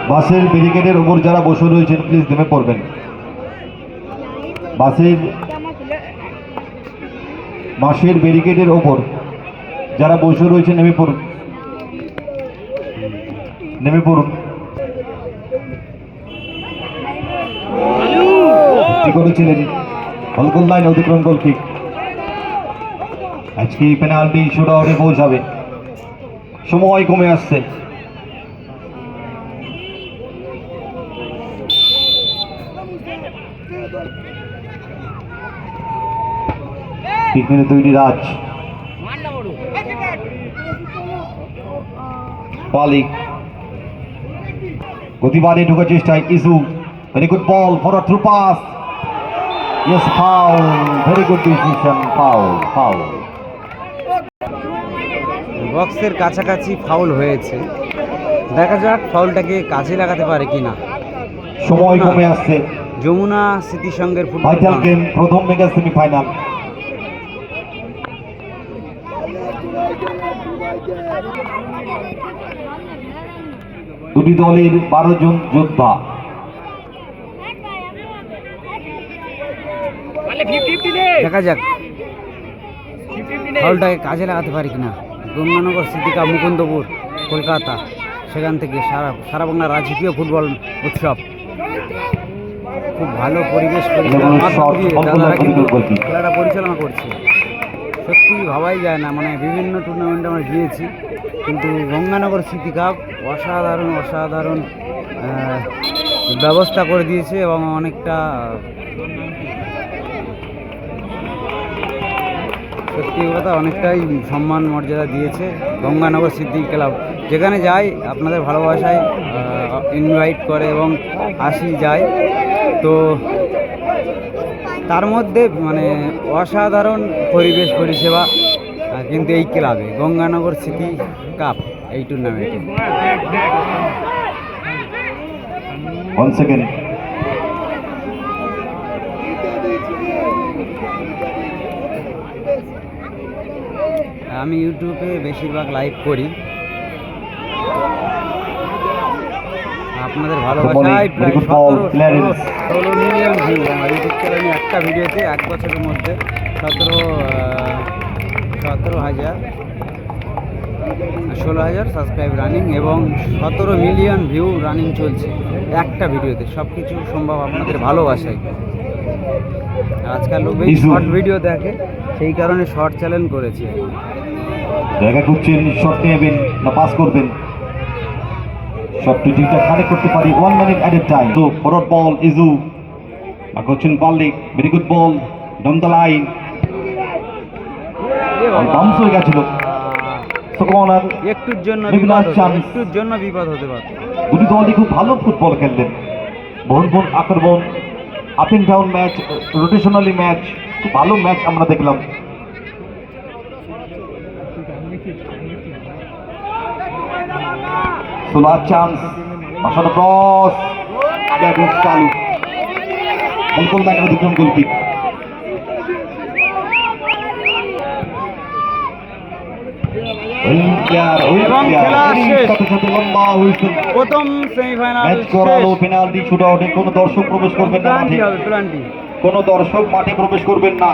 বাসের ব্যারিকেডের ওপর যারা বসে রয়েছেন প্লিজ নেমে পড়বেন। বাসের ব্যারিকেডের ওপর যারা বসে রয়েছেন নেমে পড়ুন, নেমে পড়ুন। কি করেছিলেন? গোল লাইন অতিক্রম গোল কিক। আজকে পেনাল্টি শুটআউটে পৌঁছাবে, সময় কমে আসছে। ঠিক মিনিট তৈরি রাজ পালিক গতিবাদে ঢোকার চেষ্টায় ইসু। ভেরি গুড বল, forward through pass. Yes, foul, very good decision, foul, foul. বক্সের কাছাকাছি ফাউল হয়েছে, দেখা যাক ফাউলটাকে কাজে লাগাতে পারে কিনা। সময় কমে আসছে। যমুনা স্মৃতি সংঘের ভাইটাল গেম, প্রথম মেগা সেমিফাইনাল। দুটি দলের 12 জন যোদ্ধা। দেখা যাক ফাউলটাকে কাজে লাগাতে পারি কিনা। গঙ্গানগর স্মৃতি কাপ, মুকুন্দপুর, কলকাতা, সেখান থেকে সারা বাংলা রাজকীয় ফুটবল উৎসব। খুব ভালো পরিবেশ খেলাটা পরিচালনা করছে। সত্যি ভাবাই যায় না, মানে বিভিন্ন টুর্নামেন্টে আমরা গিয়েছি, কিন্তু গঙ্গানগর স্মৃতি কাপ অসাধারণ অসাধারণ ব্যবস্থা করে দিয়েছে এবং অনেকটা সত্যি কথা অনেকটাই সম্মান মর্যাদা দিয়েছে গঙ্গানগর স্মৃতি ক্লাব। যেখানে যাই আপনাদের ভালোবাসায় ইনভাইট করে এবং আসি যায়, তো তার মধ্যে মানে অসাধারণ পরিবেশ পরিষেবা কিন্তু এই ক্লাবে গঙ্গানগর স্মৃতি কাপ এই টুর্নামেন্টে। আমি ইউটিউবে বেশিরভাগ লাইভ করি, আপনাদের ভালোবাসায় প্রায় 17 মিলিয়ন ভিউ আমার ইউটিউব চ্যানেলে একটা ভিডিওতে 1 বছরের মধ্যে 16,000 সাবস্ক্রাইব রানিং এবং 17 মিলিয়ন ভিউ রানিং চলছে একটা ভিডিওতে। সব কিছু সম্ভব আপনাদের ভালোবাসায়। আজকাল লোক বেশি শর্ট ভিডিও দেখে, সেই কারণে শর্ট চ্যানেল করেছে। জায়গা করছেন, শট নেবেন না পাস করবেন, সব টিমটা কানেক্ট করতে পারি 1 মিনিট এট এ টাইম। তো ফরওয়ার্ড বল ইজু করছেন পাল্লিক, very good ball down the line, bounce হয়ে গেছিল। একটুর জন্য বিপদ হতে পারে। দুটি দলই খুব ভালো ফুটবল খেললেন, বহুন আক্রমণ, up and down match, rotationally match, খুব ভালো ম্যাচ আমরা দেখলাম। সোলার চান্স, মাসানো ক্রস, চালু, গোল লাইন অতিক্রম গোল কিক। প্রথম সেমিফাইনাল ম্যাচ করালো, পেনাল্টি শুটআউটে। কোনো দর্শক প্রবেশ করবেন না মাঠে, কোনো দর্শক মাঠে প্রবেশ করবেন না।